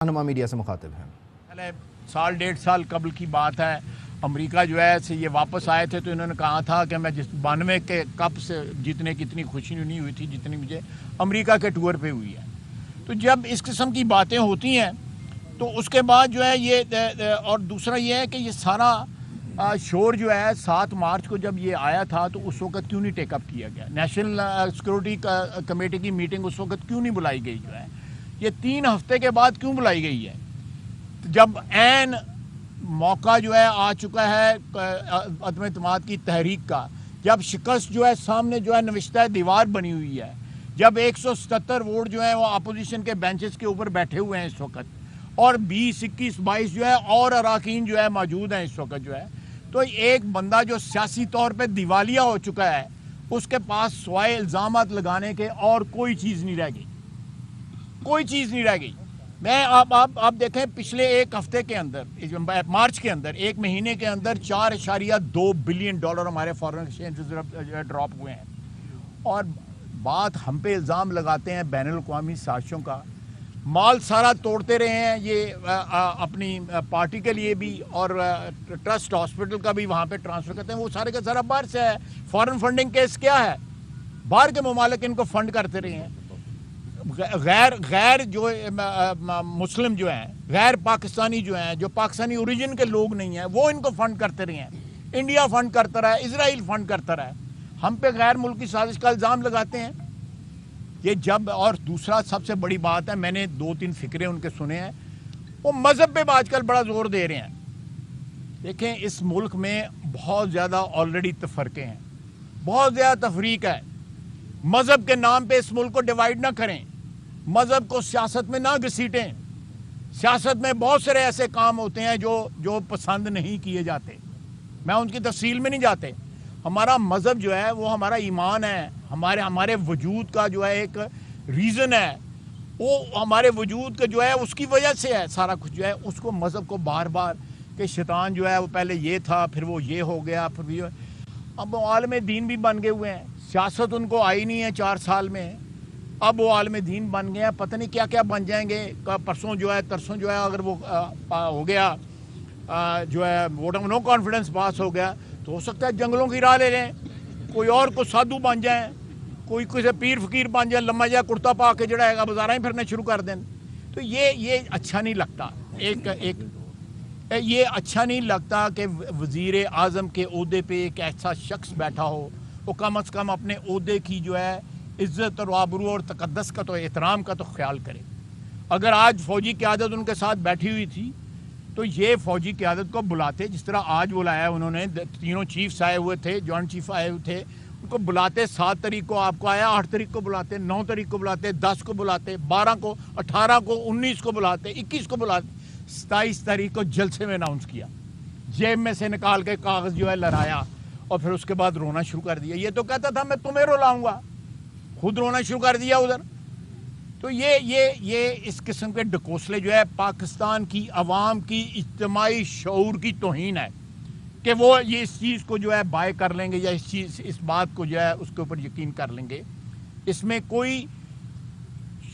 رہنما میڈیا سے مخاطب ہیں۔ پہلے سال ڈیڑھ سال قبل کی بات ہے، امریکہ جو ہے سے یہ واپس آئے تھے تو انہوں نے کہا تھا کہ میں جس 92 کے کپ سے جیتنے کی اتنی خوشی نہیں ہوئی تھی جتنی مجھے امریکہ کے ٹور پہ ہوئی ہے۔ تو جب اس قسم کی باتیں ہوتی ہیں تو اس کے بعد جو ہے یہ اور دوسرا یہ ہے کہ یہ سارا شور جو ہے 7 مارچ کو جب یہ آیا تھا تو اس وقت کیوں نہیں ٹیک اپ کیا گیا؟ نیشنل سیکورٹی کمیٹی کی میٹنگ اس وقت کیوں نہیں بلائی گئی؟ جو ہے یہ 3 ہفتے کے بعد کیوں بلائی گئی ہے؟ جب عین موقع جو ہے آ چکا ہے عدم اعتماد کی تحریک کا، جب شکست جو ہے سامنے جو ہے نوشتہ دیوار بنی ہوئی ہے، جب 177 ووٹ جو ہیں وہ اپوزیشن کے بینچز کے اوپر بیٹھے ہوئے ہیں اس وقت، اور 20 21 22 جو ہے اور اراکین جو ہے موجود ہیں اس وقت جو ہے، تو ایک بندہ جو سیاسی طور پہ دیوالیہ ہو چکا ہے اس کے پاس سوائے الزامات لگانے کے اور کوئی چیز نہیں رہ گئی، کوئی چیز نہیں رہ گئی۔ میں آپ دیکھیں پچھلے ایک ہفتے کے اندر، مارچ کے اندر، ایک مہینے کے اندر 4.2 بلین ڈالر ہمارے فارن ایکسچینج ریزرو ڈراپ ہوئے ہیں، اور بات ہم پہ الزام لگاتے ہیں بین الاقوامی سازشوں کا۔ مال سارا توڑتے رہے ہیں یہ اپنی پارٹی کے لیے بھی، اور ٹرسٹ ہاسپٹل کا بھی وہاں پہ ٹرانسفر کرتے ہیں، وہ سارے کا سارا باہر سے ہے۔ فارن فنڈنگ کیس کیا ہے؟ باہر کے ممالک ان کو فنڈ کرتے رہے ہیں۔ غیر جو مسلم جو ہیں، غیر پاکستانی جو ہیں، جو پاکستانی اوریجن کے لوگ نہیں ہیں، وہ ان کو فنڈ کرتے رہے ہیں۔ انڈیا فنڈ کرتا رہا ہے، اسرائیل فنڈ کرتا رہا ہے، ہم پہ غیر ملکی سازش کا الزام لگاتے ہیں یہ جب۔ اور دوسرا سب سے بڑی بات ہے، میں نے 2-3 فکرے ان کے سنے ہیں، وہ مذہب پہ آج کل بڑا زور دے رہے ہیں۔ دیکھیں اس ملک میں بہت زیادہ آلریڈی تفرقے ہیں، بہت زیادہ تفریق ہے۔ مذہب کے نام پہ اس ملک کو ڈیوائیڈ نہ کریں، مذہب کو سیاست میں نہ گھسیٹیں۔ سیاست میں بہت سارے ایسے کام ہوتے ہیں جو پسند نہیں کیے جاتے، میں ان کی تفصیل میں نہیں جاتے۔ ہمارا مذہب جو ہے وہ ہمارا ایمان ہے، ہمارے وجود کا جو ہے ایک ریزن ہے، وہ ہمارے وجود کا جو ہے اس کی وجہ سے ہے سارا کچھ جو ہے۔ اس کو مذہب کو بار بار کہ شیطان جو ہے وہ پہلے یہ تھا، پھر وہ یہ ہو گیا، پھر یہ، اب وہ عالم دین بھی بن گئے ہوئے ہیں۔ سیاست ان کو آئی نہیں ہے 4 سال میں، اب وہ عالم دین بن گئے ہیں، پتہ نہیں کیا کیا بن جائیں گے۔ پرسوں جو ہے ترسوں جو ہے اگر وہ ہو گیا جو ہے ووٹ آف نو کانفیڈنس پاس ہو گیا تو ہو سکتا ہے جنگلوں کی راہ لے لیں، کوئی اور کو سادھو بن جائیں، کوئی کسی پیر فقیر بن جائے، لمبا جائے کرتا پا کے جڑا ہے بازاریں پھرنے شروع کر دیں۔ تو یہ اچھا نہیں لگتا، یہ اچھا نہیں لگتا کہ وزیر اعظم کے عہدے پہ ایک ایسا شخص بیٹھا ہو، وہ کم از کم اپنے عہدے کی جو ہے عزت اور آبرو اور تقدس کا تو احترام کا تو خیال کرے۔ اگر آج فوجی قیادت ان کے ساتھ بیٹھی ہوئی تھی تو یہ فوجی قیادت کو بلاتے، جس طرح آج بلایا انہوں نے، تینوں چیفز آئے ہوئے تھے، جوائنٹ چیف آئے ہوئے تھے، ان کو بلاتے 7 تاریخ کو آپ کو آیا، 8 تاریخ کو بلاتے، 9 تاریخ کو بلاتے، 10 کو بلاتے، 12 کو، 18 کو، 19 کو بلاتے، 21 کو بلاتے، 27 تاریخ کو جلسے میں اناؤنس کیا، جیب میں سے نکال کے کاغذ جو ہے لہرایا، اور پھر اس کے بعد رونا شروع کر دیا۔ یہ تو کہتا تھا میں تمہیں رلاؤں گا، خود رونا شروع کر دیا ادھر۔ تو یہ اس قسم کے ڈکوسلے جو ہے پاکستان کی عوام کی اجتماعی شعور کی توہین ہے کہ وہ یہ اس چیز کو جو ہے بائے کر لیں گے، یا اس بات کو جو ہے اس کے اوپر یقین کر لیں گے۔ اس میں کوئی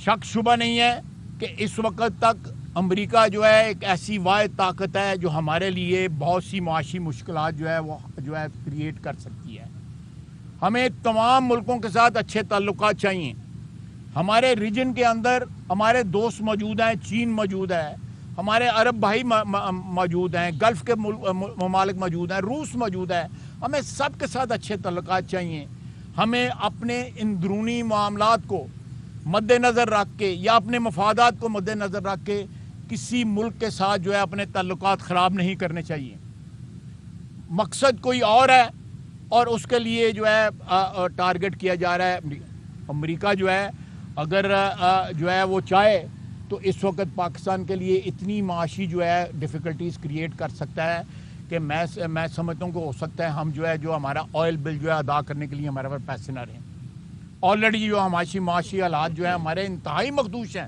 شک شبہ نہیں ہے کہ اس وقت تک امریکہ جو ہے ایک ایسی واحد طاقت ہے جو ہمارے لیے بہت سی معاشی مشکلات جو ہے کریٹ کر سکتی ہے۔ ہمیں تمام ملکوں کے ساتھ اچھے تعلقات چاہیے۔ ہمارے ریجن کے اندر ہمارے دوست موجود ہیں، چین موجود ہے، ہمارے عرب بھائی موجود ہیں، گلف کے ممالک موجود ہیں، روس موجود ہے، ہمیں سب کے ساتھ اچھے تعلقات چاہیے۔ ہمیں اپنے اندرونی معاملات کو مد نظر رکھ کے یا اپنے مفادات کو مد نظر رکھ کے کسی ملک کے ساتھ جو ہے اپنے تعلقات خراب نہیں کرنے چاہیے۔ مقصد کوئی اور ہے اور اس کے لیے جو ہے ٹارگٹ کیا جا رہا ہے۔ امریکہ جو ہے اگر جو ہے وہ چاہے تو اس وقت پاکستان کے لیے اتنی معاشی جو ہے ڈیفیکلٹیز کریٹ کر سکتا ہے کہ میں سمجھتا ہوں کہ ہو سکتا ہے ہم جو ہے جو ہمارا آئل بل جو ہے ادا کرنے کے لیے ہمارے پاس پیسے نہ رہیں۔ آلریڈی جو معاشی حالات جو ہیں ہمارے انتہائی مخدوش ہیں۔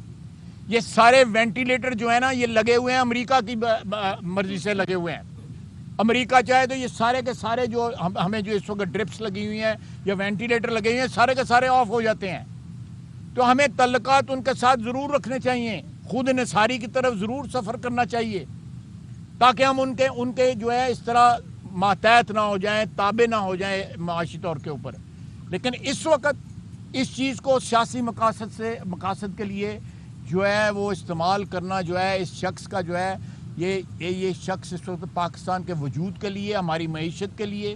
یہ سارے وینٹیلیٹر جو ہیں نا یہ لگے ہوئے ہیں امریکہ کی مرضی سے لگے ہوئے ہیں۔ امریکہ چاہے تو یہ سارے کے سارے جو ہمیں جو اس وقت ڈرپس لگی ہوئی ہیں یا وینٹیلیٹر لگے ہوئے ہیں سارے کے سارے آف ہو جاتے ہیں۔ تو ہمیں تعلقات ان کے ساتھ ضرور رکھنے چاہیے، خود انحصاری کی طرف ضرور سفر کرنا چاہیے تاکہ ہم ان کے جو ہے اس طرح ماتحت نہ ہو جائیں، تابع نہ ہو جائیں معاشی طور کے اوپر. لیکن اس وقت اس چیز کو سیاسی مقاصد کے لیے جو ہے وہ استعمال کرنا جو ہے اس شخص کا جو ہے یہ شخص اس وقت پاکستان کے وجود کے لیے، ہماری معیشت کے لیے،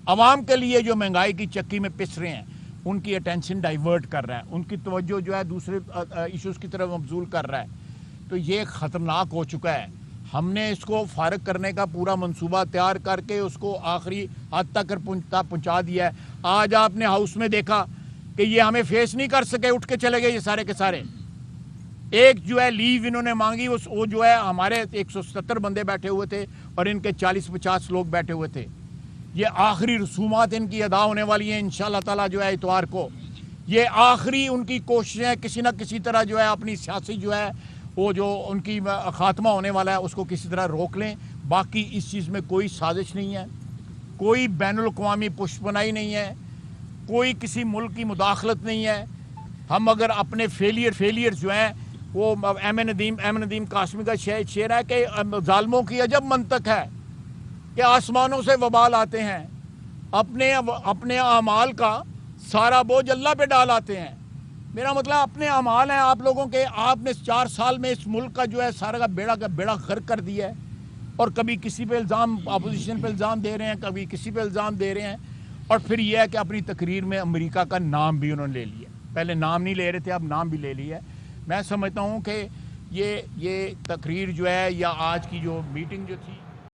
عوام کے لیے جو مہنگائی کی چکی میں پس رہے ہیں ان کی اٹینشن ڈائیورٹ کر رہا ہے، ان کی توجہ جو ہے دوسرے ایشوز کی طرف مبذول کر رہا ہے. تو یہ خطرناک ہو چکا ہے. ہم نے اس کو فارغ کرنے کا پورا منصوبہ تیار کر کے اس کو آخری حد تک پہنچا دیا ہے. آج آپ نے ہاؤس میں دیکھا کہ یہ ہمیں فیس نہیں کر سکے، اٹھ کے چلے گئے یہ سارے کے سارے. ایک جو ہے لیو انہوں نے مانگی، وہ جو ہے ہمارے 170 بندے بیٹھے ہوئے تھے اور ان کے 40-50 لوگ بیٹھے ہوئے تھے. یہ آخری رسومات ان کی ادا ہونے والی ہیں انشاءاللہ تعالیٰ جو ہے اتوار کو. یہ آخری ان کی کوششیں کسی نہ کسی طرح جو ہے اپنی سیاسی جو ہے وہ جو ان کی خاتمہ ہونے والا ہے اس کو کسی طرح روک لیں. باقی اس چیز میں کوئی سازش نہیں ہے، کوئی بین الاقوامی پشت پناہی نہیں ہے، کوئی کسی ملک کی مداخلت نہیں ہے. ہم اگر اپنے فیلئر جو ہیں وہ احمد ندیم قاسمی کا شعر ہے کہ ظالموں کی عجب منطق ہے کہ آسمانوں سے وبال آتے ہیں، اپنے اعمال کا سارا بوجھ اللہ پہ ڈال آتے ہیں. میرا مطلب اپنے اعمال ہیں آپ لوگوں کے. آپ نے 4 سال میں اس ملک کا جو ہے سارا کا بیڑا غرق کر دیا ہے، اور کبھی کسی پہ الزام، اپوزیشن پہ الزام دے رہے ہیں، کبھی کسی پہ الزام دے رہے ہیں. اور پھر یہ ہے کہ اپنی تقریر میں امریکہ کا نام بھی انہوں نے لے لیا. پہلے نام نہیں لے رہے تھے، اب نام بھی لے لیا ہے. میں سمجھتا ہوں کہ یہ تقریر جو ہے یا آج کی جو میٹنگ جو تھی